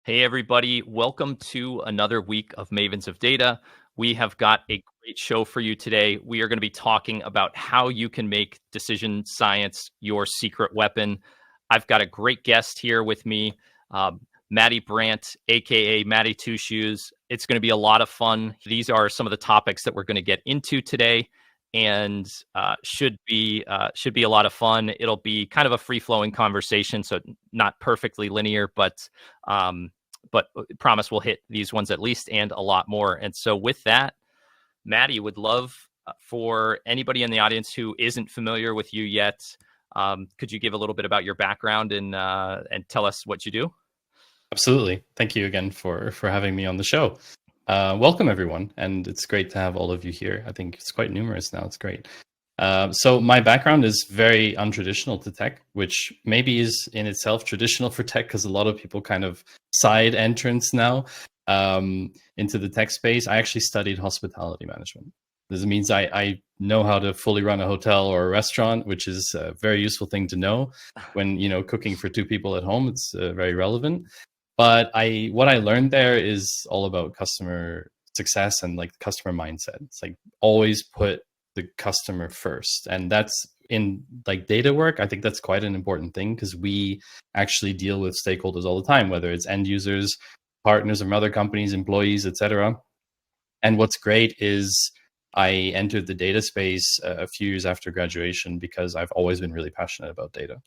Hey, everybody. Welcome to another week of Mavens of Data. We have got a great show for you today. We are going to be talking about how you can make decision science your secret weapon. I've got a great guest here with me, Matthew Brandt, aka Matty2shoes. It's going to be a lot of fun. These are some of the topics that we're going to get into today, and should be a lot of fun. It'll be kind of a free-flowing conversation, so not perfectly linear, but promise we'll hit these ones at least and a lot more. And so with that, Matty, would love for anybody in the audience who isn't familiar with you yet, could you give a little bit about your background and tell us what you do? Absolutely. Thank you again for having me on the show. Welcome, everyone. And it's great to have all of you here. I think it's quite numerous now. It's great. So my background is very untraditional to tech, which maybe is in itself traditional for tech because a lot of people kind of side entrance now into the tech space. I actually studied hospitality management. This means I know how to fully run a hotel or a restaurant, which is a very useful thing to know when, cooking for two people at home. It's very relevant. But what I learned there is all about customer success and like customer mindset. It's like always put the customer first. And that's in like data work. I think that's quite an important thing because we actually deal with stakeholders all the time, whether it's end users, partners from other companies, employees, etc. And what's great is I entered the data space a few years after graduation because I've always been really passionate about data.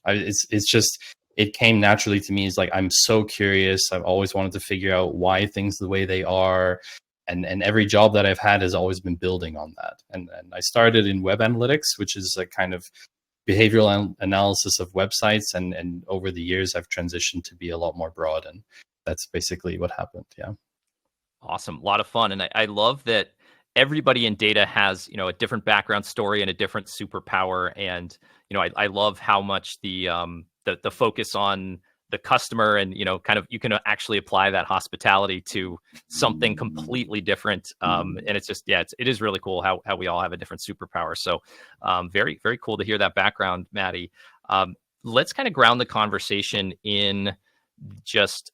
It came naturally to me. It's like, I'm so curious. I've always wanted to figure out why things the way they are. And every job that I've had has always been building on that. And I started in web analytics, which is a kind of behavioral analysis of websites. And over the years, I've transitioned to be a lot more broad. And that's basically what happened. Yeah. Awesome. A lot of fun. And I love that everybody in data has, a different background story and a different superpower. And, I love how much the focus on the customer and, kind of, you can actually apply that hospitality to something completely different. And it's just, it is really cool how we all have a different superpower. So very, very cool to hear that background, Matty. Let's kind of ground the conversation in just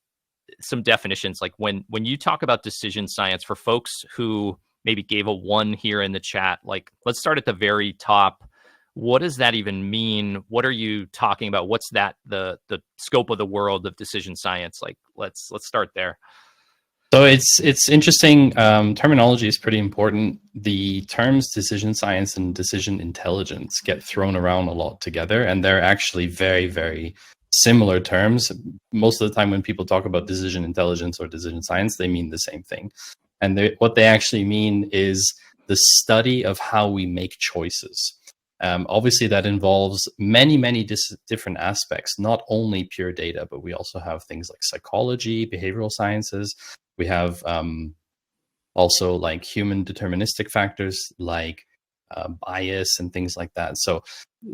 some definitions. Like when you talk about decision science, for folks who maybe gave a 1 here in the chat, like let's start at the very top. What does that even mean? What are you talking about? What's that the scope of the world of decision science? Like let's start there. So it's interesting. Terminology is pretty important. The terms decision science and decision intelligence get thrown around a lot together, and they're actually very, very similar terms. Most of the time when people talk about decision intelligence or decision science, they mean the same thing. And what they actually mean is the study of how we make choices. Obviously, that involves many, many different aspects, not only pure data, but we also have things like psychology, behavioral sciences. We have also like human deterministic factors like bias and things like that. So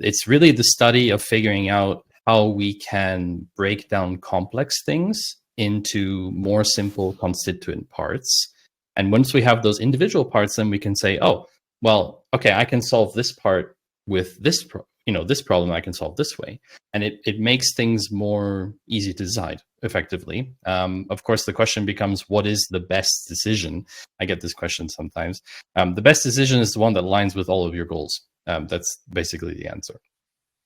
it's really the study of figuring out how we can break down complex things into more simple constituent parts. And once we have those individual parts, then we can say, oh, well, okay, I can solve this part with this problem I can solve this way. And it makes things more easy to decide effectively. Of course, the question becomes, what is the best decision? I get this question sometimes. The best decision is the one that aligns with all of your goals. That's basically the answer.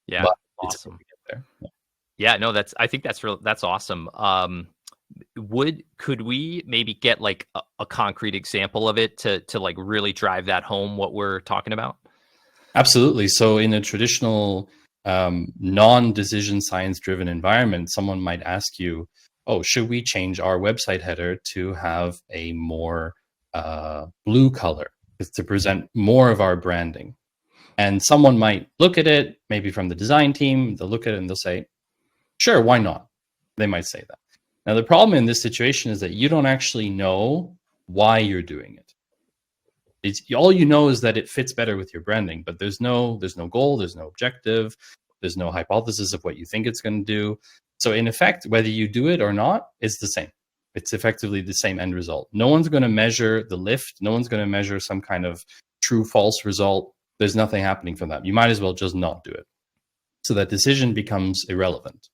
Yeah, but awesome. No, I think that's awesome. Could we maybe get like a concrete example of it to like really drive that home, what we're talking about? Absolutely. So in a traditional non-decision science driven environment, someone might ask you, oh, should we change our website header to have a more blue color to present more of our branding? And someone might look at it, maybe from the design team, they'll look at it and they'll say, sure, why not? They might say that. Now, the problem in this situation is that you don't actually know why you're doing it. All you know is that it fits better with your branding, but there's no goal, there's no objective, there's no hypothesis of what you think it's going to do. So in effect, whether you do it or not, it's the same. It's effectively the same end result. No one's going to measure the lift. No one's going to measure some kind of true false result. There's nothing happening from that. You might as well just not do it. So that decision becomes irrelevant.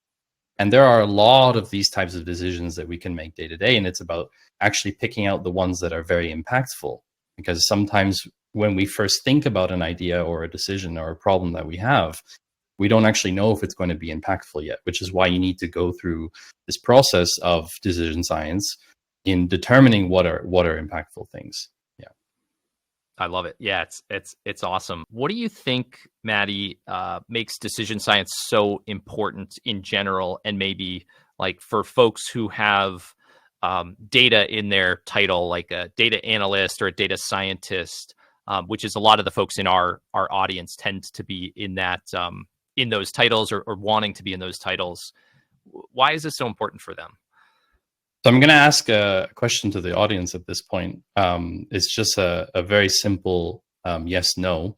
And there are a lot of these types of decisions that we can make day to day. And it's about actually picking out the ones that are very impactful. Because sometimes when we first think about an idea or a decision or a problem that we have, we don't actually know if it's going to be impactful yet, which is why you need to go through this process of decision science in determining what are impactful things. Yeah. I love it. Yeah, it's awesome. What do you think, Matty, makes decision science so important in general, and maybe like for folks who have data in their title, like a data analyst or a data scientist, which is a lot of the folks in our audience tend to be in that in those titles or wanting to be in those titles. Why is this so important for them? So I'm going to ask a question to the audience at this point. It's just a very simple yes, no.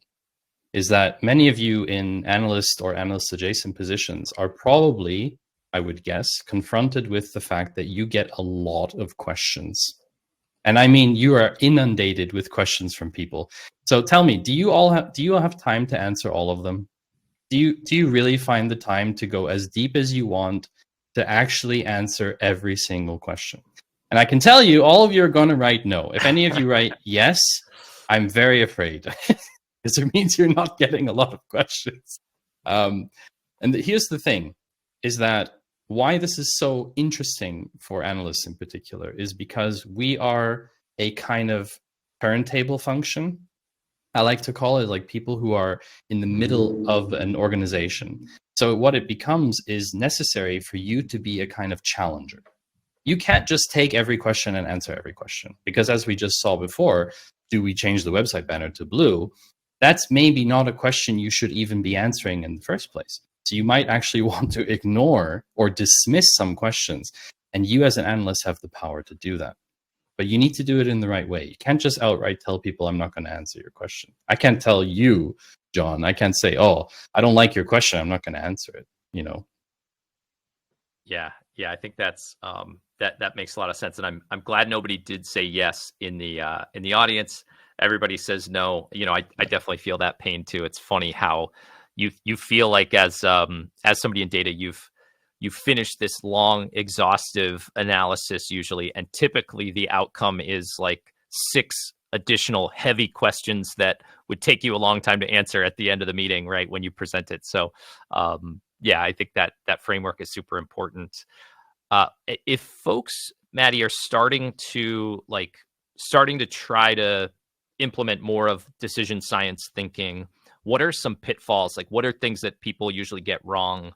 Is that many of you in analyst or analyst adjacent positions are probably, I would guess, confronted with the fact that you get a lot of questions. And I mean, you are inundated with questions from people. So tell me, do you all have time to answer all of them? Do you really find the time to go as deep as you want to actually answer every single question? And I can tell you, all of you are going to write no. If any of you write yes, I'm very afraid, because it means you're not getting a lot of questions. And here's the thing, is that why this is so interesting for analysts in particular is because we are a kind of turntable function. I like to call it, like people who are in the middle of an organization. So what it becomes is necessary for you to be a kind of challenger. You can't just take every question and answer every question, because as we just saw before, do we change the website banner to blue? That's maybe not a question you should even be answering in the first place. So you might actually want to ignore or dismiss some questions. And you as an analyst have the power to do that. But you need to do it in the right way. You can't just outright tell people, I'm not going to answer your question. I can't tell you, John, I can't say, oh, I don't like your question, I'm not going to answer it, you know? Yeah, I think that's that makes a lot of sense, and I'm glad nobody did say yes in the audience. Everybody says no. You know, I definitely feel that pain too. It's funny how you feel like as somebody in data, you've finished this long, exhaustive analysis usually, and typically the outcome is like 6 additional heavy questions that would take you a long time to answer at the end of the meeting, right, when you present it. So yeah, I think that framework is super important. If folks, Matty, are starting to try to implement more of decision science thinking, what are some pitfalls? Like, what are things that people usually get wrong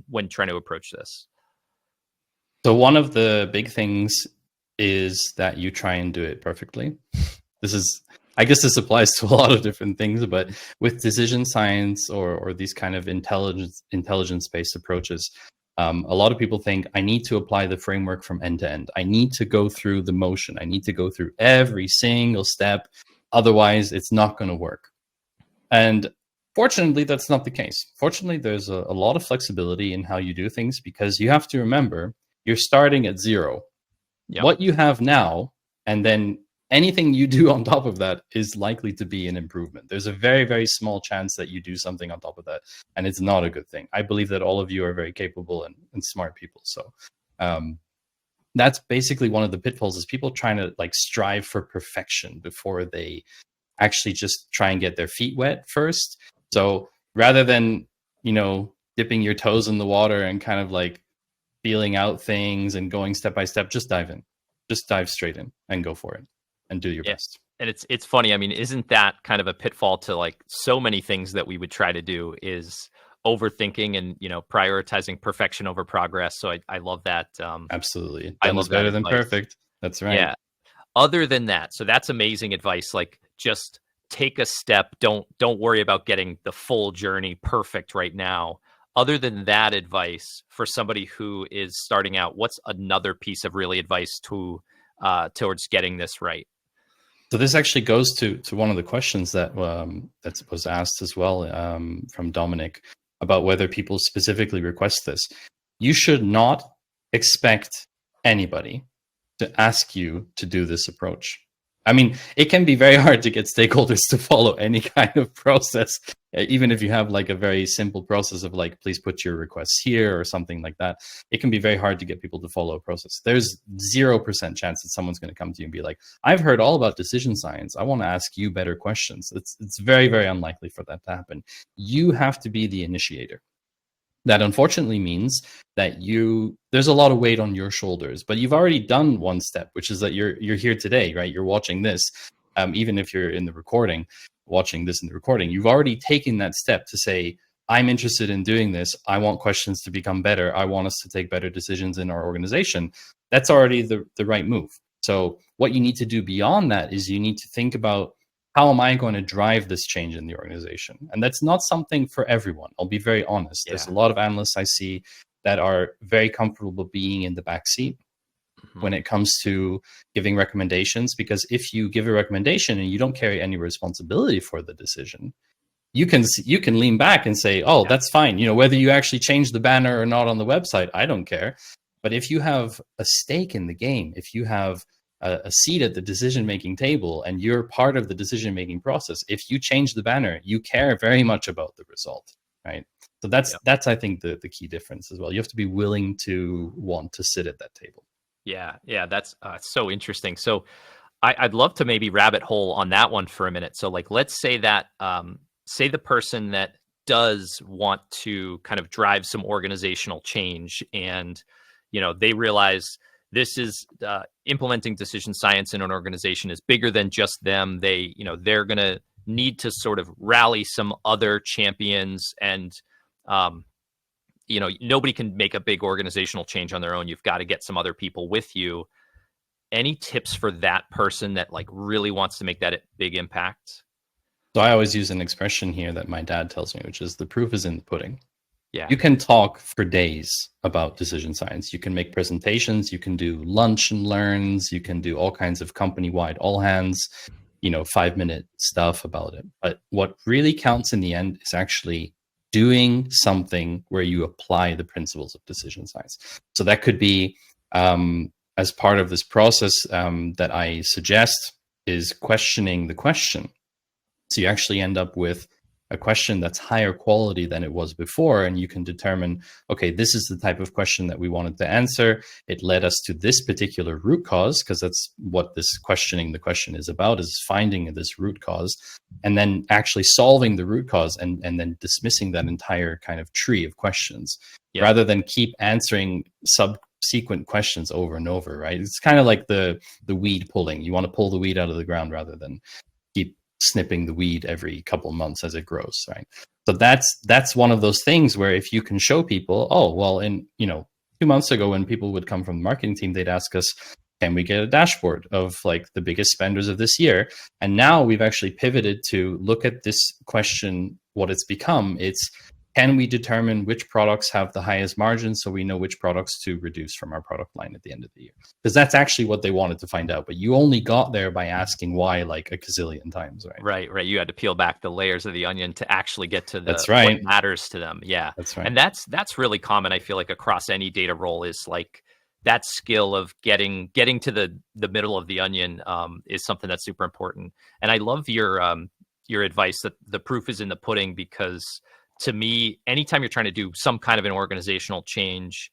when trying to approach this? So one of the big things is that you try and do it perfectly. I guess this applies to a lot of different things, but with decision science or these kind of intelligence-based approaches, a lot of people think, I need to apply the framework from end to end. I need to go through the motion. I need to go through every single step. Otherwise, it's not going to work. And fortunately, that's not the case. Fortunately, there's a lot of flexibility in how you do things, because you have to remember, you're starting at 0. Yep. What you have now, and then anything you do on top of that is likely to be an improvement. There's a very, very small chance that you do something on top of that, and it's not a good thing. I believe that all of you are very capable and smart people. So that's basically one of the pitfalls, is people trying to like strive for perfection before they actually just try and get their feet wet first. So rather than, you know, dipping your toes in the water and kind of like feeling out things and going step by step, just dive in. Just dive straight in and go for it and do your best. And it's funny. I mean, isn't that kind of a pitfall to like so many things that we would try to do, is overthinking and, you know, prioritizing perfection over progress. So I love that. Absolutely. Done is better than perfect. That's right. Yeah. Other than that, so that's amazing advice. Like, just take a step. Don't worry about getting the full journey perfect right now. Other than that advice, for somebody who is starting out, what's another piece of really advice towards getting this right? So this actually goes to one of the questions that was asked as well from Dominic, about whether people specifically request this. You should not expect anybody to ask you to do this approach. I mean, it can be very hard to get stakeholders to follow any kind of process, even if you have like a very simple process of like, please put your requests here or something like that. It can be very hard to get people to follow a process. There's 0% chance that someone's going to come to you and be like, I've heard all about decision science. I want to ask you better questions. It's very, very unlikely for that to happen. You have to be the initiator. That unfortunately means that there's a lot of weight on your shoulders, but you've already done one step, which is that you're here today, right? You're watching this, even if you're in the recording, watching this in the recording, you've already taken that step to say, I'm interested in doing this. I want questions to become better. I want us to take better decisions in our organization. That's already the right move. So what you need to do beyond that is you need to think about, how am I going to drive this change in the organization? And that's not something for everyone. I'll be very honest. Yeah. There's a lot of analysts I see that are very comfortable being in the backseat when it comes to giving recommendations, because if you give a recommendation and you don't carry any responsibility for the decision, you can lean back and say, oh, that's fine. Whether you actually change the banner or not on the website, I don't care. But if you have a stake in the game, if you have a seat at the decision-making table and you're part of the decision-making process, if you change the banner, you care very much about the result, right? So that's I think the key difference as well. You have to be willing to want to sit at that table. Yeah, that's so interesting. So I'd love to maybe rabbit hole on that one for a minute. So like, let's say that, say the person that does want to kind of drive some organizational change and, they realize this is implementing decision science in an organization is bigger than just them. They're going to need to sort of rally some other champions and, nobody can make a big organizational change on their own. You've got to get some other people with you. Any tips for that person that like really wants to make that big impact? So I always use an expression here that my dad tells me, which is the proof is in the pudding. Yeah. You can talk for days about decision science. You can make presentations, you can do lunch and learns, you can do all kinds of company-wide all hands, 5-minute stuff about it. But what really counts in the end is actually doing something where you apply the principles of decision science. So that could be, as part of this process that I suggest, is questioning the question. So you actually end up with a question that's higher quality than it was before, and you can determine, okay, this is the type of question that we wanted to answer. It led us to this particular root cause, because that's what this questioning the question is about, is finding this root cause, and then actually solving the root cause and then dismissing that entire kind of tree of questions, rather than keep answering subsequent questions over and over, right? It's kind of like the weed pulling. You want to pull the weed out of the ground rather than keep snipping the weed every couple of months as it grows, right? So that's one of those things where if you can show people, oh, well, 2 months ago when people would come from the marketing team, they'd ask us, can we get a dashboard of like the biggest spenders of this year? And now we've actually pivoted to look at this question, what it's become. It's, can we determine which products have the highest margins so we know which products to reduce from our product line at the end of the year? Because that's actually what they wanted to find out. But you only got there by asking why like a gazillion times, right? Right. You had to peel back the layers of the onion to actually get to that's right. what matters to them. Yeah. That's right. And that's really common. I feel like across any data role is like that skill of getting to the middle of the onion is something that's super important. And I love your advice that the proof is in the pudding, because to me, anytime you're trying to do some kind of an organizational change,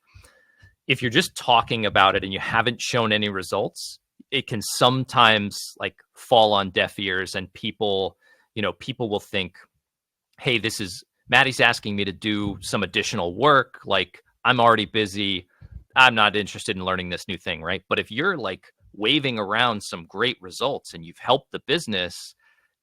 if you're just talking about it and you haven't shown any results, it can sometimes like fall on deaf ears, and people will think, hey, Matty's asking me to do some additional work. Like, I'm already busy. I'm not interested in learning this new thing, right? But if you're like waving around some great results and you've helped the business,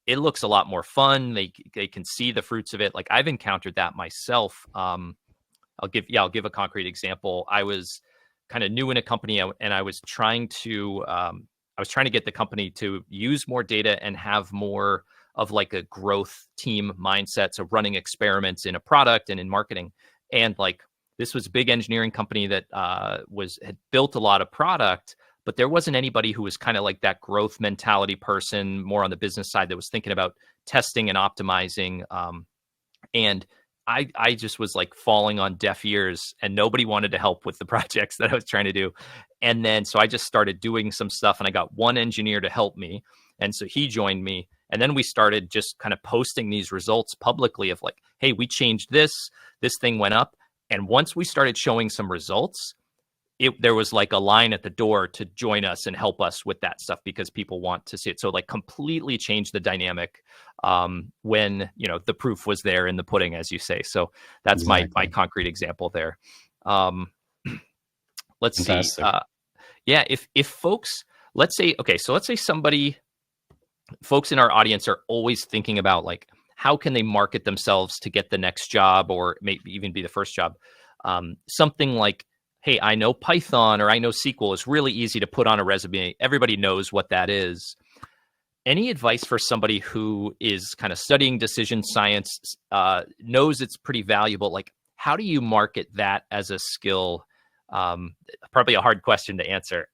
it looks a lot more fun. They can see the fruits of it. Like, I've encountered that myself. I'll give a concrete example. I was kind of new in a company, and I was trying to get the company to use more data and have more of like a growth team mindset. So running experiments in a product and in marketing. And like, this was a big engineering company that had built a lot of product, but there wasn't anybody who was kind of like that growth mentality person, more on the business side, that was thinking about testing and optimizing. And I just was like falling on deaf ears, and nobody wanted to help with the projects that I was trying to do. And then so I just started doing some stuff, and I got one engineer to help me. And so he joined me. And then we started just kind of posting these results publicly of like, hey, we changed this thing went up. And once we started showing some results, there was like a line at the door to join us and help us with that stuff because people want to see it. So like completely changed the dynamic when, you know, the proof was there in the pudding, as you say. So that's my concrete example there. Let's Fantastic. see. Yeah, if folks, let's say folks in our audience are always thinking about like, how can they market themselves to get the next job or maybe even be the first job? Something like, hey, I know Python or I know SQL is really easy to put on a resume. Everybody knows what that is. Any advice for somebody who is kind of studying decision science, knows it's pretty valuable? Like, how do you market that as a skill? Probably a hard question to answer.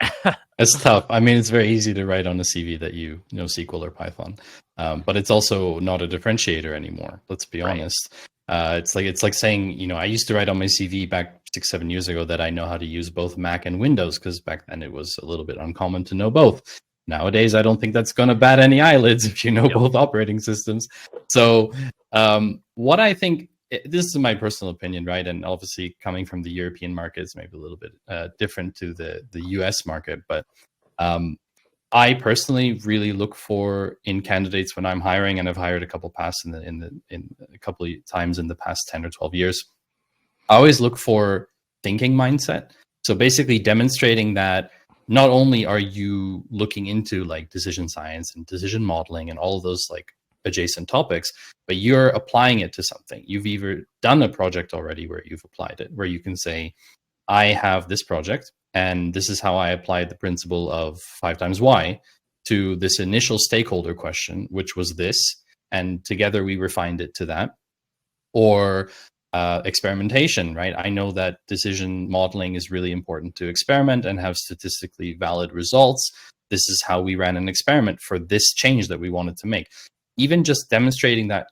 It's tough. I mean, it's very easy to write on a CV that you know SQL or Python, but it's also not a differentiator anymore. Let's be honest. It's like saying, you know, I used to write on my CV back 6-7 years ago that I know how to use both Mac and Windows, because back then it was a little bit uncommon to know both. Nowadays, I don't think that's going to bat any eyelids if you know both operating systems. So what I think, this is my personal opinion, right? And obviously coming from the European markets, maybe a little bit different to the US market. But I personally really look for in candidates when I'm hiring, and I've hired a couple in a couple of times in the past 10 or 12 years. I always look for thinking mindset. So basically demonstrating that not only are you looking into like decision science and decision modeling and all of those like adjacent topics, but you're applying it to something. You've either done a project already where you've applied it, where you can say, I have this project and this is how I applied the principle of 5 times y to this initial stakeholder question, which was this, and together we refined it to that. Or experimentation, right? I know that decision modeling is really important to experiment and have statistically valid results. This is how we ran an experiment for this change that we wanted to make. Even just demonstrating that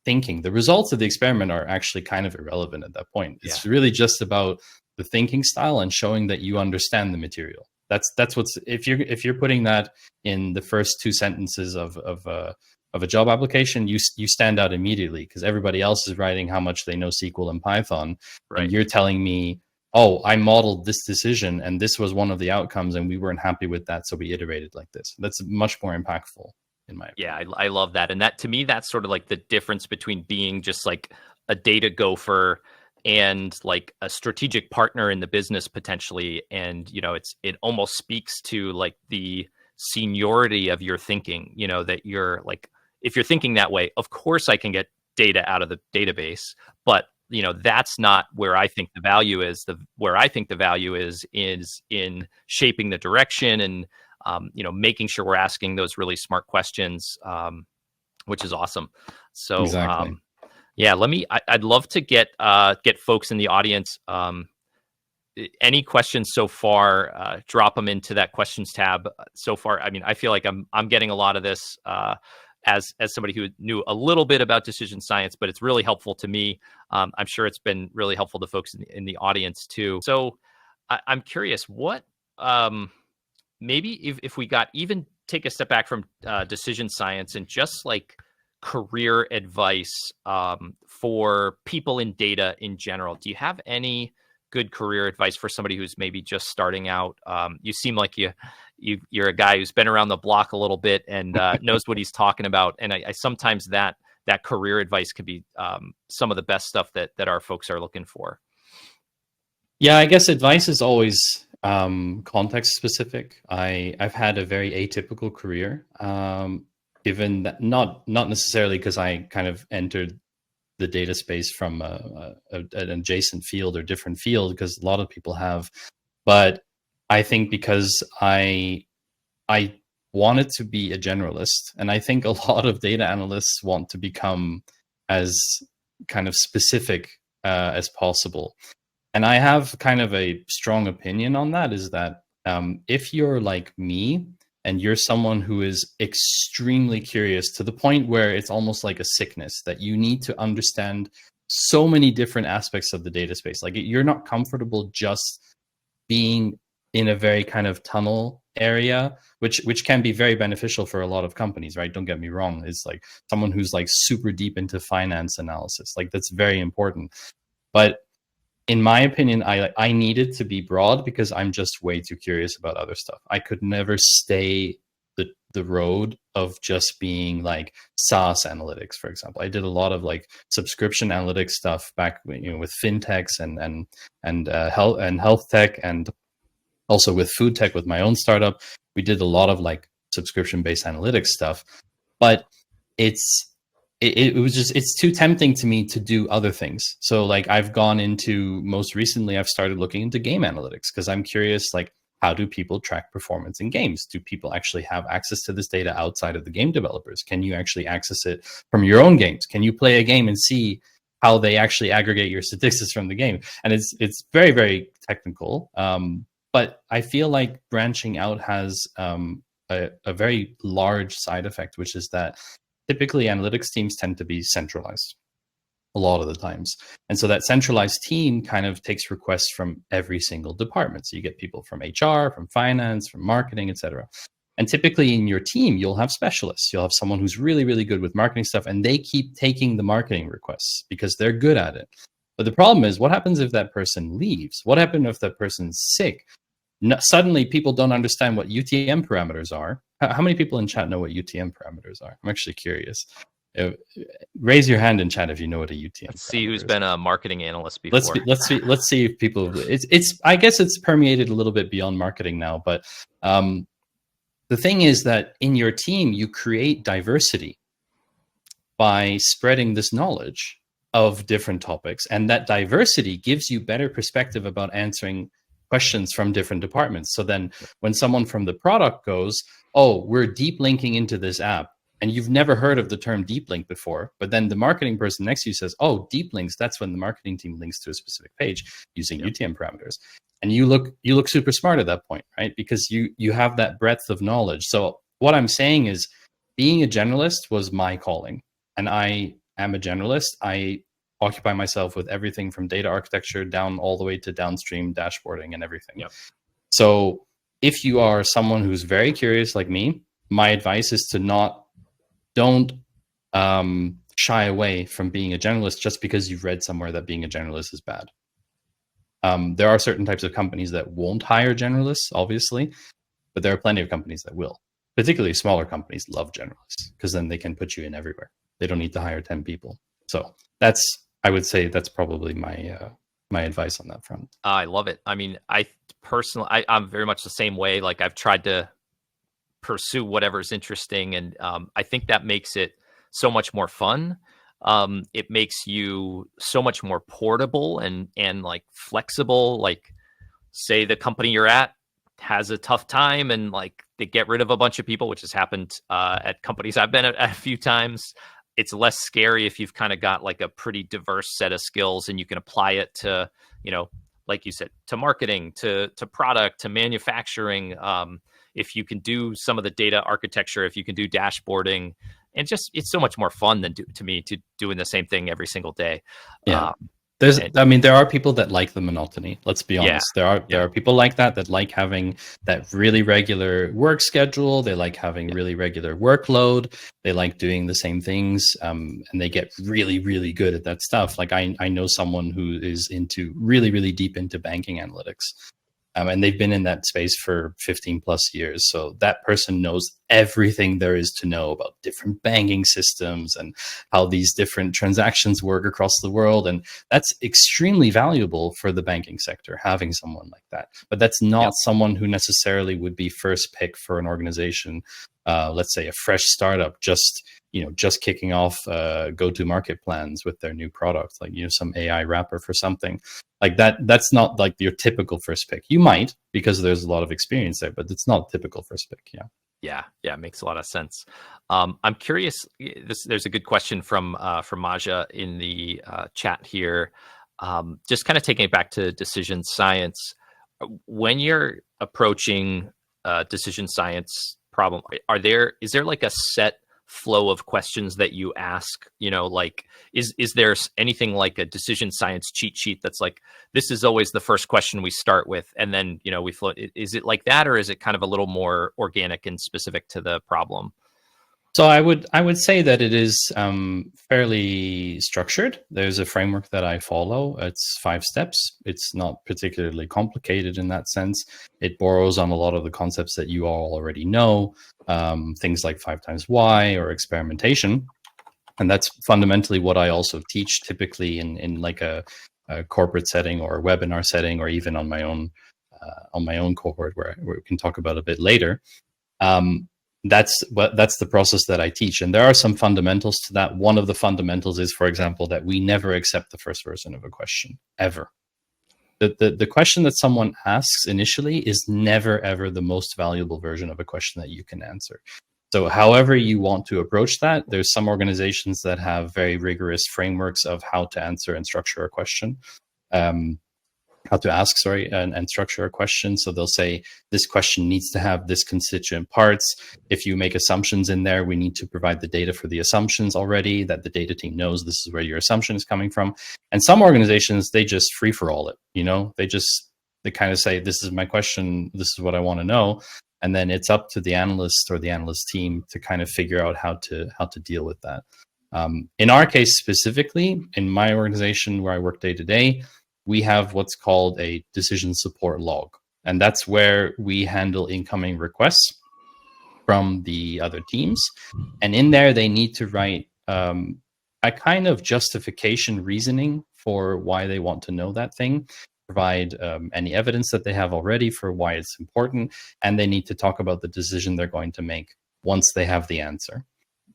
thinking, the results of the experiment are actually kind of irrelevant at that point. It's really just about the thinking style and showing that you understand the material. That's what's, if you're putting that in the first 2 sentences of a job application, you stand out immediately, because everybody else is writing how much they know SQL and Python, and you're telling me, oh, I modeled this decision and this was one of the outcomes and we weren't happy with that, so we iterated like this. That's much more impactful in my opinion. Yeah, I love that. And that, to me, that's sort of like the difference between being just like a data gopher and like a strategic partner in the business potentially. And, you know, it almost speaks to like the seniority of your thinking, you know, that you're like, if you're thinking that way, of course I can get data out of the database, but you know, that's not where I think the value is. Where I think the value is in shaping the direction and, you know, making sure we're asking those really smart questions, which is awesome. So, exactly. Yeah, I'd love to get folks in the audience. Any questions so far, drop them into that questions tab. So far, I mean, I feel like I'm getting a lot of this, as somebody who knew a little bit about decision science, but it's really helpful to me. I'm sure it's been really helpful to folks in the audience too. So I'm curious, what maybe if we got even take a step back from decision science and just like career advice for people in data in general. Do you have any good career advice for somebody who's maybe just starting out? You seem like you're a guy who's been around the block a little bit and knows what he's talking about. And I sometimes that career advice could be some of the best stuff that our folks are looking for. Yeah, I guess advice is always context specific. I've had a very atypical career, given that not necessarily because I kind of entered the data space from an adjacent field or different field, because a lot of people have, but I think because I wanted to be a generalist, and I think a lot of data analysts want to become as kind of specific as possible. And I have kind of a strong opinion on that, is that if you're like me and you're someone who is extremely curious to the point where it's almost like a sickness, that you need to understand so many different aspects of the data space. Like you're not comfortable just being in a very kind of tunnel area, which can be very beneficial for a lot of companies, right? Don't get me wrong. It's like someone who's like super deep into finance analysis, like that's very important. But in my opinion, I needed to be broad because I'm just way too curious about other stuff. I could never stay the road of just being like SaaS analytics, for example. I did a lot of like subscription analytics stuff back, with fintechs and health tech, and also with food tech with my own startup. We did a lot of like subscription based analytics stuff, but it's too tempting to me to do other things. So like I've gone into, most recently I've started looking into game analytics because I'm curious, like, how do people track performance in games? Do people actually have access to this data outside of the game developers? Can you actually access it from your own games? Can you play a game and see how they actually aggregate your statistics from the game? And it's very, very technical. But I feel like branching out has a very large side effect, which is that typically analytics teams tend to be centralized a lot of the times. And so that centralized team kind of takes requests from every single department. So you get people from HR, from finance, from marketing, etc. And typically in your team, you'll have specialists. You'll have someone who's really, really good with marketing stuff, and they keep taking the marketing requests because they're good at it. But the problem is, what happens if that person leaves? What happens if that person's sick? Suddenly people don't understand what UTM parameters are. How many people in chat know what UTM parameters are? I'm actually curious. Raise your hand in chat if you know what a UTM. Let's see who's been a marketing analyst before. Let's see if people. It's. I guess it's permeated a little bit beyond marketing now. But the thing is that in your team you create diversity by spreading this knowledge of different topics, and that diversity gives you better perspective about answering questions from different departments. So then when someone from the product goes, oh, we're deep linking into this app, and you've never heard of the term deep link before, but then the marketing person next to you says, oh, deep links, that's when the marketing team links to a specific page using UTM parameters. And you look super smart at that point, right? Because you have that breadth of knowledge. So what I'm saying is, being a generalist was my calling, and I am a generalist. I occupy myself with everything from data architecture down all the way to downstream dashboarding and everything. Yep. So if you are someone who's very curious like me, my advice is to don't shy away from being a generalist just because you've read somewhere that being a generalist is bad. There are certain types of companies that won't hire generalists, obviously, but there are plenty of companies that will. Particularly smaller companies love generalists because then they can put you in everywhere. They don't need to hire 10 people. So I would say that's probably my advice on that front. I love it. I mean, I'm very much the same way. Like, I've tried to pursue whatever's interesting, and I think that makes it so much more fun. It makes you so much more portable and like flexible. Like, say the company you're at has a tough time and like they get rid of a bunch of people, which has happened at companies I've been at a few times. It's less scary if you've kind of got like a pretty diverse set of skills and you can apply it to, like you said, to marketing, to product, to manufacturing. If you can do some of the data architecture, if you can do dashboarding, and just, it's so much more fun than doing the same thing every single day. Yeah. There are people that like the monotony. Let's be honest. Yeah. There are people like that like having that really regular work schedule. They like having really regular workload. They like doing the same things, and they get really, really good at that stuff. Like I know someone who is really, really deep into banking analytics. And they've been in that space for 15 plus years. So that person knows everything there is to know about different banking systems and how these different transactions work across the world. And that's extremely valuable for the banking sector, having someone like that. But that's not someone who necessarily would be first pick for an organization. Let's say a fresh startup, just kicking off go-to-market plans with their new product, like some AI wrapper for something like that. That's not like your typical first pick. You might, because there's a lot of experience there, but it's not typical first pick. Yeah, it makes a lot of sense. I'm curious. There's a good question from Maja in the chat here. Just kind of taking it back to decision science. When you're approaching decision science problem, is there like a set flow of questions that you ask? You know, like, is there anything like a decision science cheat sheet that's like, this is always the first question we start with, and then, you know, we flow? Is it like that, or is it kind of a little more organic and specific to the problem? So I would say that it is fairly structured. There's a framework that I follow. It's 5 steps. It's not particularly complicated in that sense. It borrows on a lot of the concepts that you all already know, things like 5 times why or experimentation. And that's fundamentally what I also teach typically in like a corporate setting or a webinar setting, or even on my own cohort where we can talk about a bit later. That's the process that I teach. And there are some fundamentals to that. One of the fundamentals is, for example, that we never accept the first version of a question, ever. The question that someone asks initially is never, ever the most valuable version of a question that you can answer. So however you want to approach that, there's some organizations that have very rigorous frameworks of how to answer and structure a question. How to ask, and structure a question. So they'll say, this question needs to have this constituent parts. If you make assumptions in there, we need to provide the data for the assumptions already, that the data team knows this is where your assumption is coming from. And some organizations, they just free for all it, you know, they kind of say, this is my question, this is what I want to know. And then it's up to the analyst or the analyst team to kind of figure out how to deal with that. In our case specifically, in my organization where I work day to day, we have what's called a decision support log. And that's where we handle incoming requests from the other teams. And in there, they need to write a kind of justification reasoning for why they want to know that thing, provide any evidence that they have already for why it's important. And they need to talk about the decision they're going to make once they have the answer.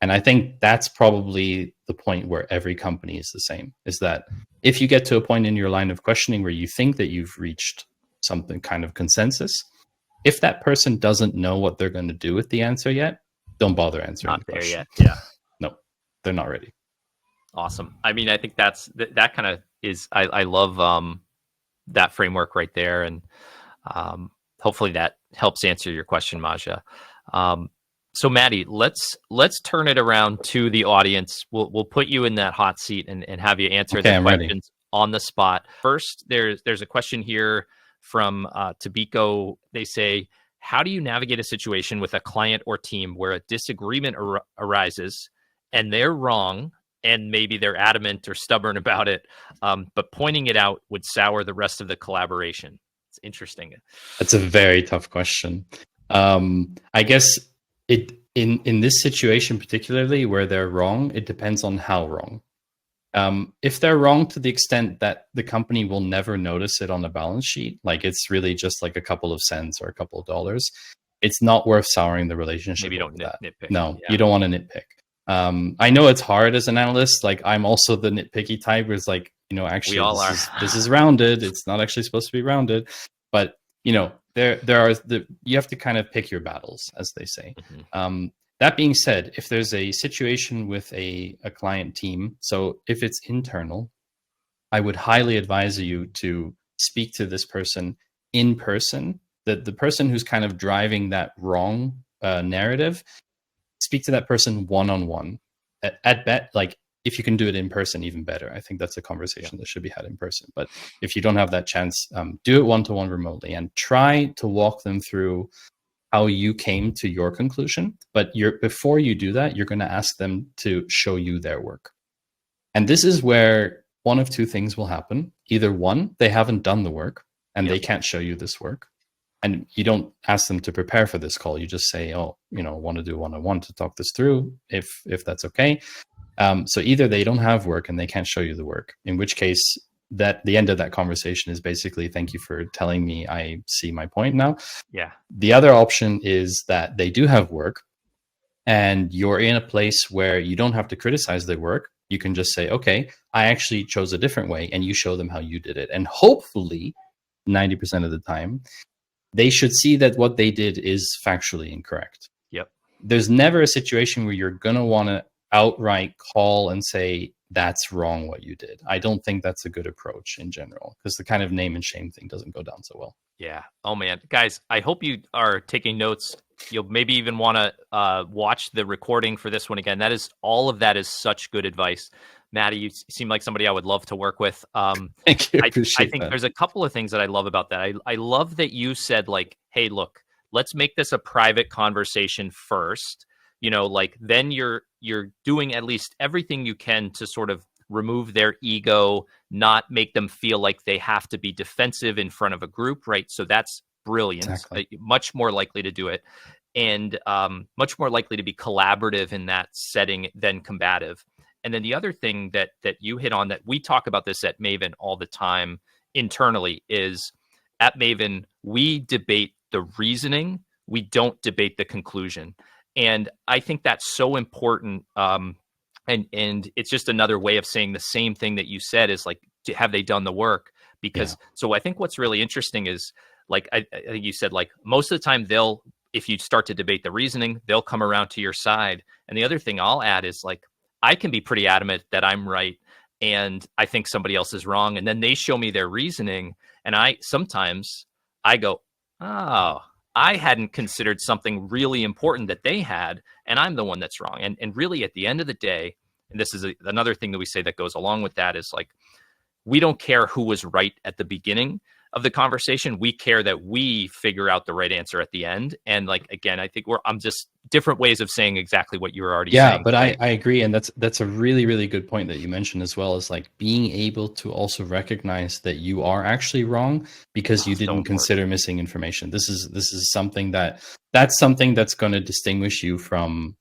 And I think that's probably the point where every company is the same, is that if you get to a point in your line of questioning where you think that you've reached something kind of consensus, if that person doesn't know what they're going to do with the answer yet, don't bother answering the question. Not there yet, yeah. No, they're not ready. Awesome. I mean, I think that kind of is, I love that framework right there. And hopefully that helps answer your question, Maja. So Matty, let's turn it around to the audience. We'll put you in that hot seat and have you answer the questions on the spot. First, there's a question here from Tabiko. They say, how do you navigate a situation with a client or team where a disagreement arises and they're wrong and maybe they're adamant or stubborn about it, but pointing it out would sour the rest of the collaboration? It's interesting. That's a very tough question. I guess in this situation particularly where they're wrong, it depends on how wrong. If they're wrong to the extent that the company will never notice it on a balance sheet, like it's really just like a couple of cents or a couple of dollars, it's not worth souring the relationship. Maybe you don't nitpick. No, yeah. You don't want to nitpick. I know it's hard as an analyst. Like I'm also the nitpicky type, where it's like, you know, actually this is rounded. It's not actually supposed to be rounded, but you know, you have to kind of pick your battles, as they say. Mm-hmm. That being said, if there's a situation with a client team, so if it's internal, I would highly advise you to speak to this person in person. The person who's kind of driving that wrong narrative, speak to that person one-on-one. At best, like if you can do it in person, even better. I think that's a conversation that should be had in person. But if you don't have that chance, do it one-to-one remotely and try to walk them through how you came to your conclusion. But before you do that, you're going to ask them to show you their work. And this is where one of two things will happen. Either one, they haven't done the work and they can't show you this work. And you don't ask them to prepare for this call. You just say, oh, you know, want to do one-on-one to talk this through, if that's okay. So either they don't have work and they can't show you the work, in which case that the end of that conversation is basically, thank you for telling me, I see my point now. Yeah. The other option is that they do have work and you're in a place where you don't have to criticize their work. You can just say, okay, I actually chose a different way, and you show them how you did it. And hopefully 90% of the time, they should see that what they did is factually incorrect. Yep. There's never a situation where you're going to want to outright call and say, that's wrong what you did. I don't think that's a good approach in general, because the kind of name and shame thing doesn't go down so well. Yeah. Oh man, guys, I hope you are taking notes You'll maybe even want to watch the recording for this one again. All of that is such good advice. Matty, you seem like somebody I would love to work with. Thank you. I Appreciate think that. there's a couple of things that I love about that. I love that you said, like, hey, look, let's make this a private conversation first. Like, then you're doing at least everything you can to sort of remove their ego, not make them feel like they have to be defensive in front of a group, right? So that's brilliant. Exactly. Much more likely to do it, and much more likely to be collaborative in that setting than combative. And then the other thing that you hit on, that we talk about this at Maven all the time internally, is at Maven, we debate the reasoning. We don't debate the conclusion. And I think that's so important. And it's just another way of saying the same thing that you said, is like, have they done the work? Because so I think what's really interesting is, like, I think you said, like, most of the time if you start to debate the reasoning, they'll come around to your side. And the other thing I'll add is, like, I can be pretty adamant that I'm right and I think somebody else is wrong. And then they show me their reasoning. And sometimes I go, oh, I hadn't considered something really important that they had, and I'm the one that's wrong. And really, at the end of the day, and this is another thing that we say that goes along with that, is like, we don't care who was right at the beginning of the conversation. We care that we figure out the right answer at the end. And, like, again, I think I'm just different ways of saying exactly what you were already saying. Yeah, but I agree. And that's a really, really good point that you mentioned as well, is like being able to also recognize that you are actually wrong because you didn't consider missing information. This is something that's going to distinguish you from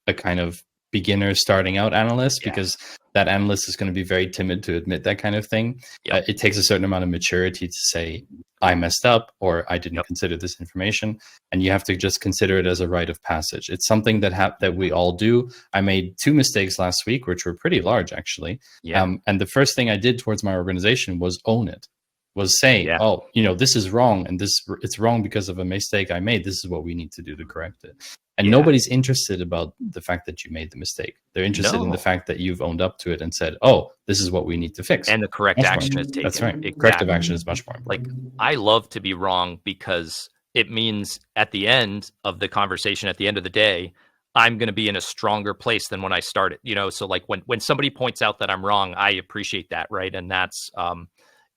a kind of beginner starting out analyst, because that analyst is going to be very timid to admit that kind of thing. It takes a certain amount of maturity to say, I messed up, or I didn't consider this information. And you have to just consider it as a rite of passage. It's something that we all do. I made 2 mistakes last week, which were pretty large, actually. And the first thing I did towards my organization was own it, was saying, oh, this is wrong, and it's wrong because of a mistake I made. This is what we need to do to correct it. And nobody's interested about the fact that you made the mistake. They're interested in the fact that you've owned up to it and said, oh, this is what we need to fix. And the correct action is taken. That's right. Exactly. Corrective action is much more important. Like, I love to be wrong because it means at the end of the conversation, at the end of the day, I'm going to be in a stronger place than when I started. So, like, when somebody points out that I'm wrong, I appreciate that, right? And that's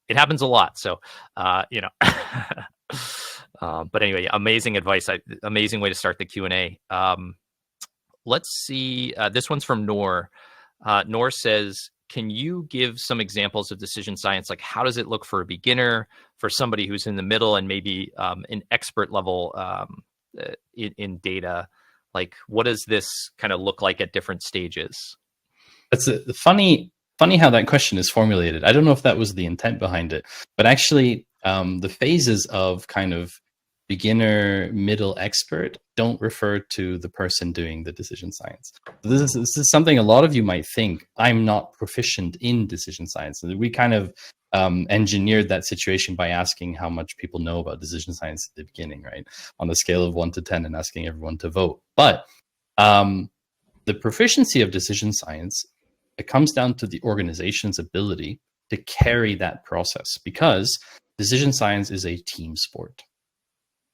it happens a lot. So, but anyway, amazing advice. Amazing way to start the Q&A. Let's see. This one's from Noor. Noor says, can you give some examples of decision science? Like, how does it look for a beginner, for somebody who's in the middle, and maybe an expert level in data? Like, what does this kind of look like at different stages? That's funny how that question is formulated. I don't know if that was the intent behind it, but actually the phases of kind of beginner, middle, expert don't refer to the person doing the decision science. This is something a lot of you might think, I'm not proficient in decision science. And we kind of engineered that situation by asking how much people know about decision science at the beginning, right? On the scale of 1 to 10, and asking everyone to vote. But the proficiency of decision science, it comes down to the organization's ability to carry that process, because decision science is a team sport.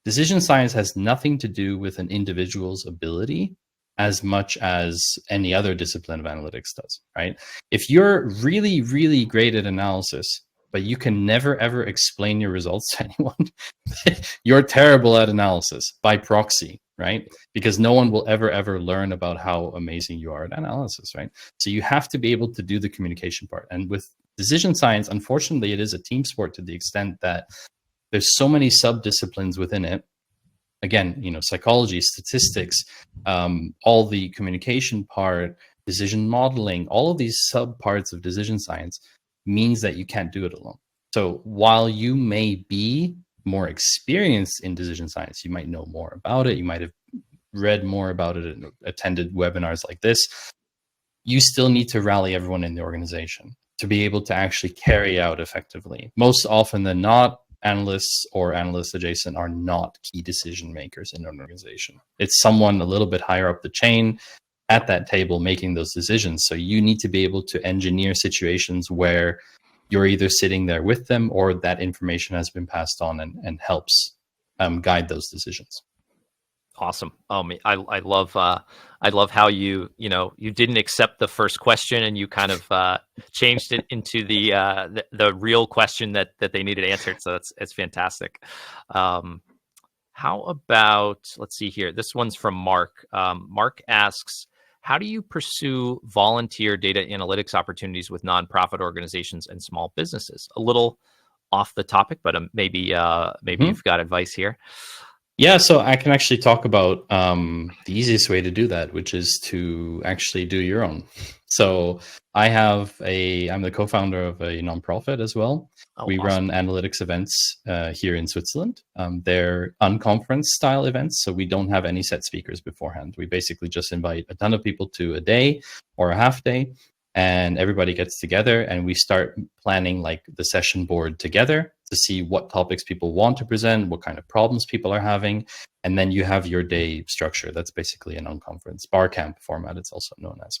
Decision science has nothing to do with an individual's ability as much as any other discipline of analytics does, right? If you're really, really great at analysis, but you can never, ever explain your results to anyone, you're terrible at analysis by proxy, right? Because no one will ever learn about how amazing you are at analysis, right? So you have to be able to do the communication part. And with decision science, unfortunately, it is a team sport to the extent that there's so many sub-disciplines within it. Again, psychology, statistics, all the communication part, decision modeling, all of these sub-parts of decision science means that you can't do it alone. So while you may be more experienced in decision science, you might know more about it, you might have read more about it and attended webinars like this, you still need to rally everyone in the organization to be able to actually carry out effectively. Most often than not, analysts or analyst adjacent are not key decision makers in an organization. It's someone a little bit higher up the chain at that table making those decisions. So you need to be able to engineer situations where you're either sitting there with them or that information has been passed on and helps guide those decisions. Awesome. I love how you didn't accept the first question and you kind of changed it into the real question that they needed answered. So it's fantastic. How about, let's see here. This one's from Mark. Mark asks, how do you pursue volunteer data analytics opportunities with nonprofit organizations and small businesses? A little off the topic, but maybe you've got advice here. Yeah, so I can actually talk about the easiest way to do that, which is to actually do your own. So I'm the co-founder of a nonprofit as well. Oh, We awesome. run analytics events here in Switzerland. They're unconference style events, so we don't have any set speakers beforehand. We basically just invite a ton of people to a day or a half day, and everybody gets together and we start planning like the session board together to see what topics people want to present, what kind of problems people are having. And then you have your day structure. That's basically a non-conference bar camp format, it's also known as.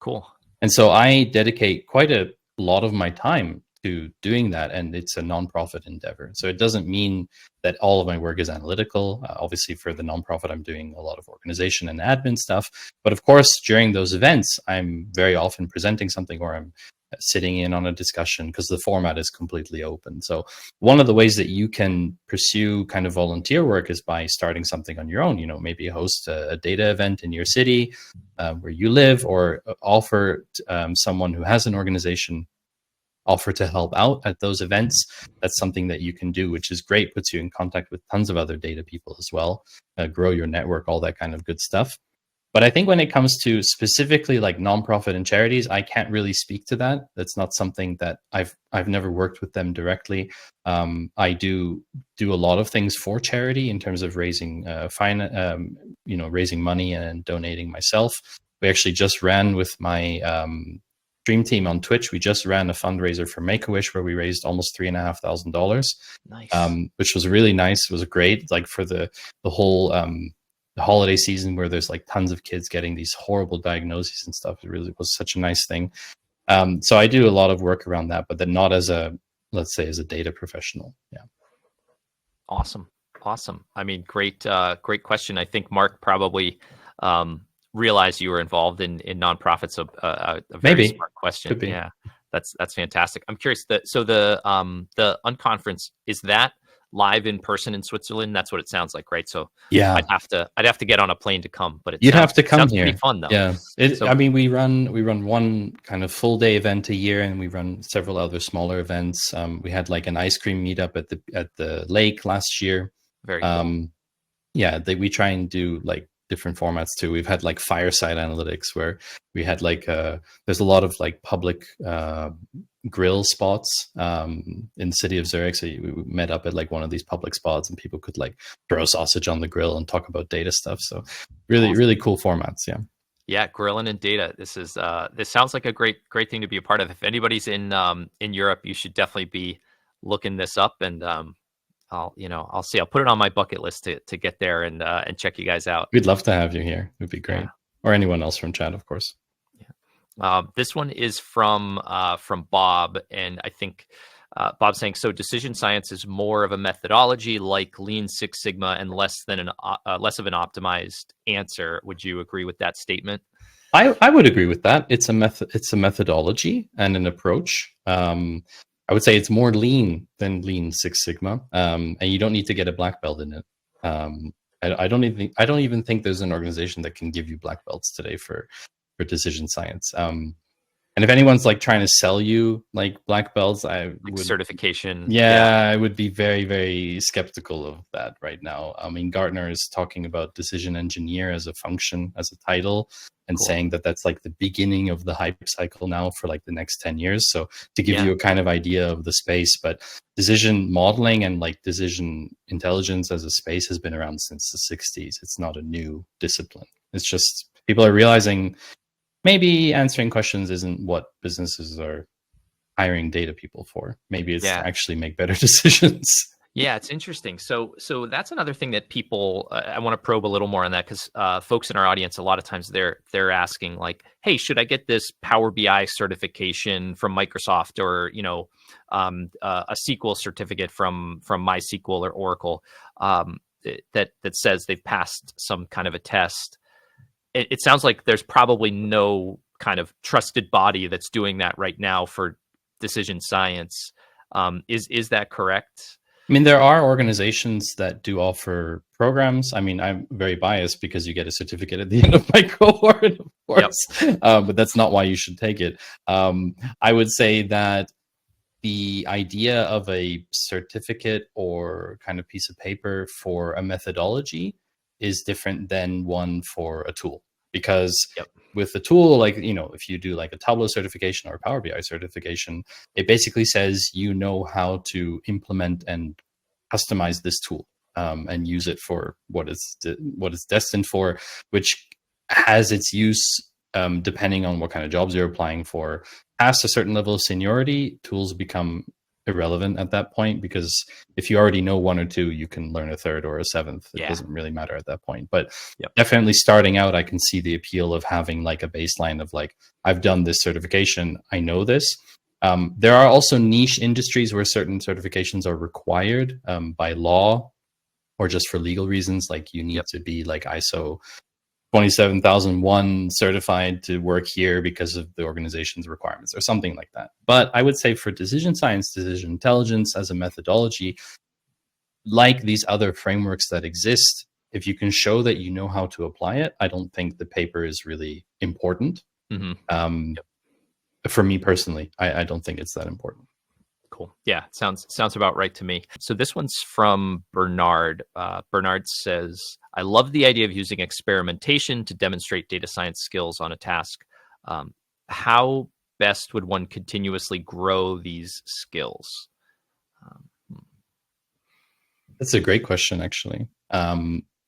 Cool. And so I dedicate quite a lot of my time to doing that, and it's a nonprofit endeavor. So it doesn't mean that all of my work is analytical. Obviously, for the nonprofit, I'm doing a lot of organization and admin stuff. But of course, during those events, I'm very often presenting something or I'm sitting in on a discussion because the format is completely open. So one of the ways that you can pursue kind of volunteer work is by starting something on your own. Maybe host a data event in your city where you live, or offer someone who has an organization offer to help out at those events. That's something that you can do, which is great, puts you in contact with tons of other data people as well, grow your network, all that kind of good stuff. But I think when it comes to specifically like nonprofit and charities, I can't really speak to that. That's not something that I've never worked with them directly. I do a lot of things for charity in terms of raising raising money and donating myself. We actually just ran with my Dream Team on Twitch. We just ran a fundraiser for Make-A-Wish where we raised almost $3,500. Nice. Which was really nice. It was great, like for the whole the holiday season where there's like tons of kids getting these horrible diagnoses and stuff. It really was such a nice thing. So I do a lot of work around that, but then not as let's say as a data professional. Yeah. Awesome. I mean, great question. I think Mark probably realized you were involved in nonprofits. So a very Maybe. smart question. Could be. Yeah, that's fantastic. I'm curious so the unconference, is that live in person in Switzerland? That's what it sounds like, right? So yeah, I'd have to get on a plane to come, but you'd have to come sounds here. pretty fun though. Yeah, So, I mean, we run one kind of full day event a year, and we run several other smaller events. We had like an ice cream meetup at the lake last year. very cool. Yeah, we try and do like different formats too. We've had like fireside analytics where we had like there's a lot of like public grill spots in the city of Zurich. So we met up at like one of these public spots and people could like throw sausage on the grill and talk about data stuff. So really, Awesome. really cool formats. Yeah. Yeah, grilling and data. This sounds like a great thing to be a part of. If anybody's in Europe, you should definitely be looking this up, and I'll see. I'll put it on my bucket list to get there and check you guys out. We'd love to have you here. It would be great. Yeah. Or anyone else from chat, of course. Yeah. This one is from Bob, and I think Bob's saying, so decision science is more of a methodology like Lean Six Sigma and less of an optimized answer. Would you agree with that statement? I would agree with that. It's a methodology and an approach. I would say it's more lean than Lean Six Sigma, and you don't need to get a black belt in it. I don't even think there's an organization that can give you black belts today for decision science. And if anyone's like trying to sell you like black belts, certification. Yeah, I would be very, very skeptical of that right now. I mean, Gartner is talking about decision engineer as a function, as a title, and saying that that's like the beginning of the hype cycle now for like the next 10 years. So to give you a kind of idea of the space, but decision modeling and like decision intelligence as a space has been around since the 60s. It's not a new discipline. It's just people are realizing maybe answering questions isn't what businesses are hiring data people for. Maybe it's to actually make better decisions. Yeah, it's interesting. So that's another thing that people, I want to probe a little more on that, because folks in our audience, a lot of times they're asking like, hey, should I get this Power BI certification from Microsoft, or a SQL certificate from MySQL or Oracle? that says they've passed some kind of a test, it sounds like there's probably no kind of trusted body that's doing that right now for decision science. Is that correct? I mean, there are organizations that do offer programs. I mean, I'm very biased because you get a certificate at the end of my cohort, of course, but that's not why you should take it. I would say that the idea of a certificate or kind of piece of paper for a methodology is different than one for a tool. Because with the tool, like, if you do like a Tableau certification or a Power BI certification, it basically says you know how to implement and customize this tool and use it for what it's destined for, which has its use depending on what kind of jobs you're applying for. Past a certain level of seniority, tools become irrelevant at that point, because if you already know one or two, you can learn a third or a seventh. It doesn't really matter at that point. But definitely starting out, I can see the appeal of having like a baseline of like, I've done this certification, I know this. There are also niche industries where certain certifications are required by law or just for legal reasons. Like you need to be like ISO 27001 certified to work here because of the organization's requirements or something like that. But I would say for decision science, decision intelligence as a methodology, like these other frameworks that exist, if you can show that you know how to apply it, I don't think the paper is really important. For me personally, I don't think it's that important. Cool. Yeah, sounds about right to me. So this one's from Bernard. Bernard says, I love the idea of using experimentation to demonstrate data science skills on a task. How best would one continuously grow these skills? That's a great question, actually.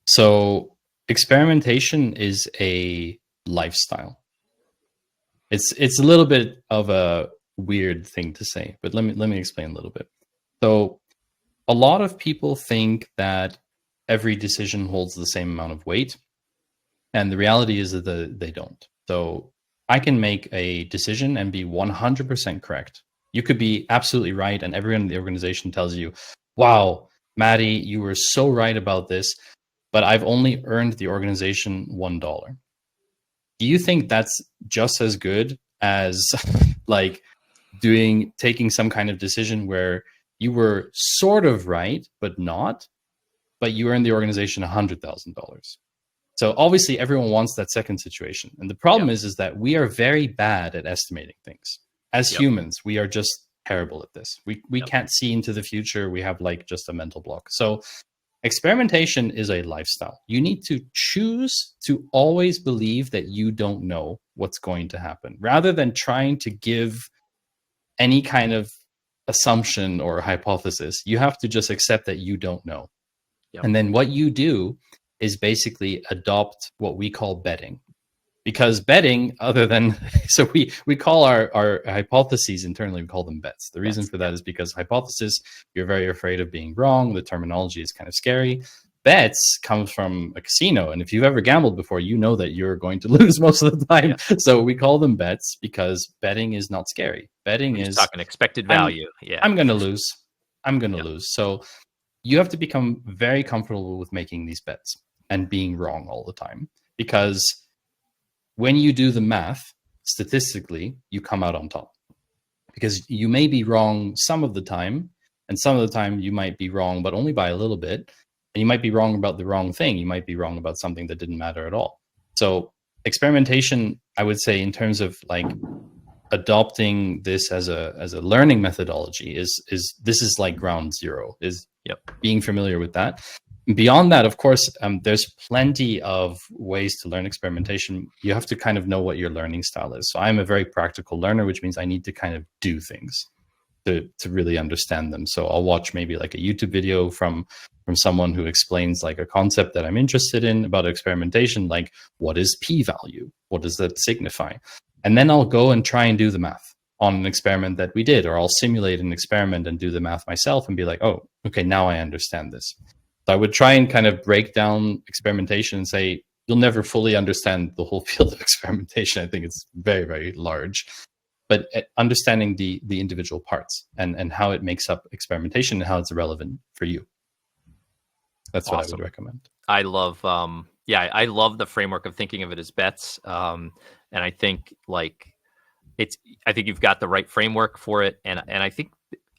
So experimentation is a lifestyle. It's a little bit of a weird thing to say, but let me explain a little bit. So a lot of people think that every decision holds the same amount of weight, and the reality is that they don't. So I can make a decision and be 100% correct. You could be absolutely right, and everyone in the organization tells you, wow, Matty, you were so right about this, but I've only earned the organization $1. Do you think that's just as good as like taking some kind of decision where you were sort of right, but not, but you earned the organization $100,000? So obviously everyone wants that second situation. And the problem is that we are very bad at estimating things. As humans, we are just terrible at this. We can't see into the future. We have like just a mental block. So experimentation is a lifestyle. You need to choose to always believe that you don't know what's going to happen, rather than trying to give any kind of assumption or hypothesis. You have to just accept that you don't know. And then what you do is basically adopt what we call betting. Because betting, other than, so we call our hypotheses internally, we call them bets. The reason for that is because hypothesis, you're very afraid of being wrong. The terminology is kind of scary. Bets comes from a casino. And if you've ever gambled before, you know that you're going to lose most of the time. So we call them bets because betting is not scary. Betting is talking expected value. I'm going to lose. I'm going to lose. So you have to become very comfortable with making these bets and being wrong all the time. Because when you do the math, statistically, you come out on top. Because you may be wrong some of the time, and some of the time you might be wrong, but only by a little bit. And you might be wrong about the wrong thing. You might be wrong about something that didn't matter at all. So experimentation, I would say, in terms of like adopting this as a learning methodology is like ground zero, is being familiar with that. Beyond that, of course, there's plenty of ways to learn experimentation. You have to kind of know what your learning style is. So I'm a very practical learner, which means I need to kind of do things to really understand them. So I'll watch maybe like a YouTube video from someone who explains like a concept that I'm interested in about experimentation, like what is p-value? What does that signify? And then I'll go and try and do the math on an experiment that we did, or I'll simulate an experiment and do the math myself and be like, oh, okay, now I understand this. So I would try and kind of break down experimentation and say, you'll never fully understand the whole field of experimentation. I think it's very, very large. But understanding the individual parts and how it makes up experimentation and how it's relevant for you. That's what I would Awesome. recommend. I love, I love the framework of thinking of it as bets. And I think I think you've got the right framework for it. And I think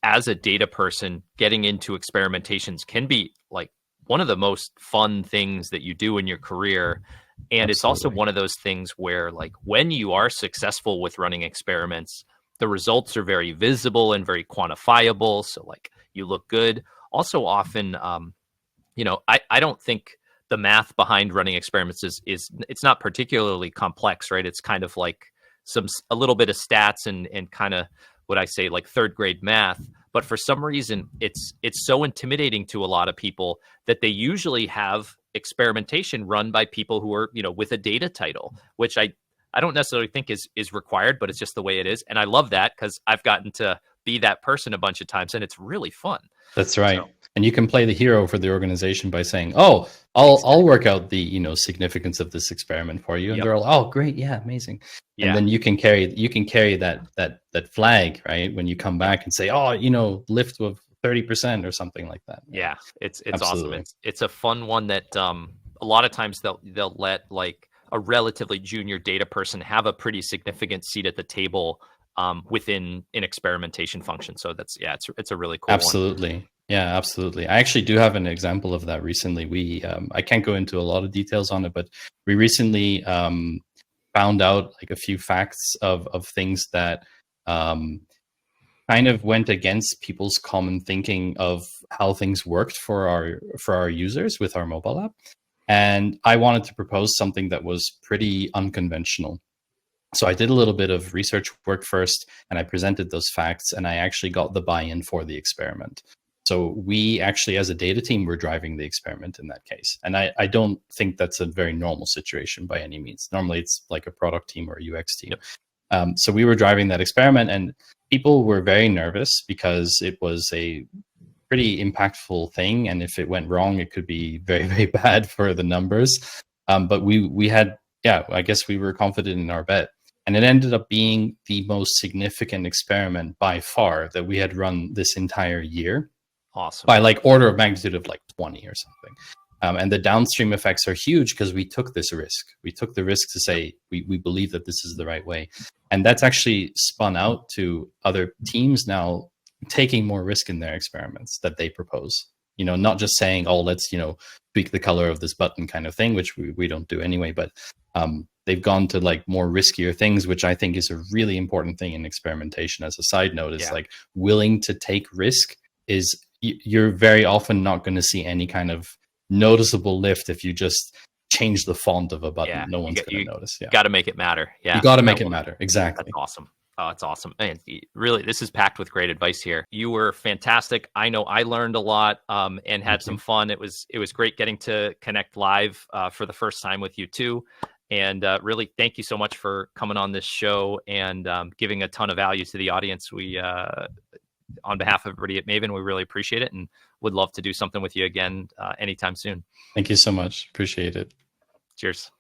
as a data person, getting into experimentations can be like one of the most fun things that you do in your career. And it's also Absolutely. one of those things where, like, when you are successful with running experiments, the results are very visible and very quantifiable. So, like, you look good. Also, often, I don't think the math behind running experiments is it's not particularly complex, right? It's kind of like a little bit of stats and kind of what I say, like third grade math. But for some reason, it's so intimidating to a lot of people that they usually have experimentation run by people who are, with a data title, which I don't necessarily think is required, but it's just the way it is. And I love that because I've gotten to be that person a bunch of times, and it's really fun. That's right. So, And you can play the hero for the organization by saying, "Oh, I'll exactly. work out the significance of this experiment for you," and Yep. they're all, "Oh, great, yeah, amazing." And Yeah. then you can carry that flag, right, when you come Yep. back and say, "Oh, lift of 30% or something like that." Yeah, Yeah, it's awesome. absolutely. It's a fun one that a lot of times they'll let like a relatively junior data person have a pretty significant seat at the table within an experimentation function. So it's a really cool one. Absolutely. Yeah, absolutely. I actually do have an example of that recently. I can't go into a lot of details on it, but we recently found out like a few facts of things that um, kind of went against people's common thinking of how things worked for our users with our mobile app. And I wanted to propose something that was pretty unconventional. So I did a little bit of research work first, and I presented those facts, and I actually got the buy-in for the experiment. So we actually, as a data team, were driving the experiment in that case. And I don't think that's a very normal situation by any means. Normally, it's like a product team or a UX team. Yep. So we were driving that experiment, and people were very nervous because it was a pretty impactful thing, and if it went wrong, it could be very, very bad for the numbers. But we had, yeah, I guess we were confident in our bet, and it ended up being the most significant experiment by far that we had run this entire year, Awesome. by like order of magnitude of like 20 or something. And the downstream effects are huge because we took this risk. We took the risk to say we believe that this is the right way, and that's actually spun out to other teams now taking more risk in their experiments that they propose. Not just saying, "Oh, let's tweak the color of this button," kind of thing, which we don't do anyway. But they've gone to like more riskier things, which I think is a really important thing in experimentation. As a side note, is like willing to take risk. Is you're very often not going to see any kind of noticeable lift if you just change the font of a button. Yeah, No one's going to notice. Yeah, got to make it matter. Yeah, you got to I make it love it. matter. Exactly. That's awesome. Oh, it's awesome. Man, really, this is packed with great advice here. You were fantastic. I know I learned a lot and had some fun. It was great getting to connect live for the first time with you too. And really, thank you so much for coming on this show and giving a ton of value to the audience. We, on behalf of everybody at Maven, we really appreciate it and would love to do something with you again anytime soon. Thank you so much. Appreciate it. Cheers.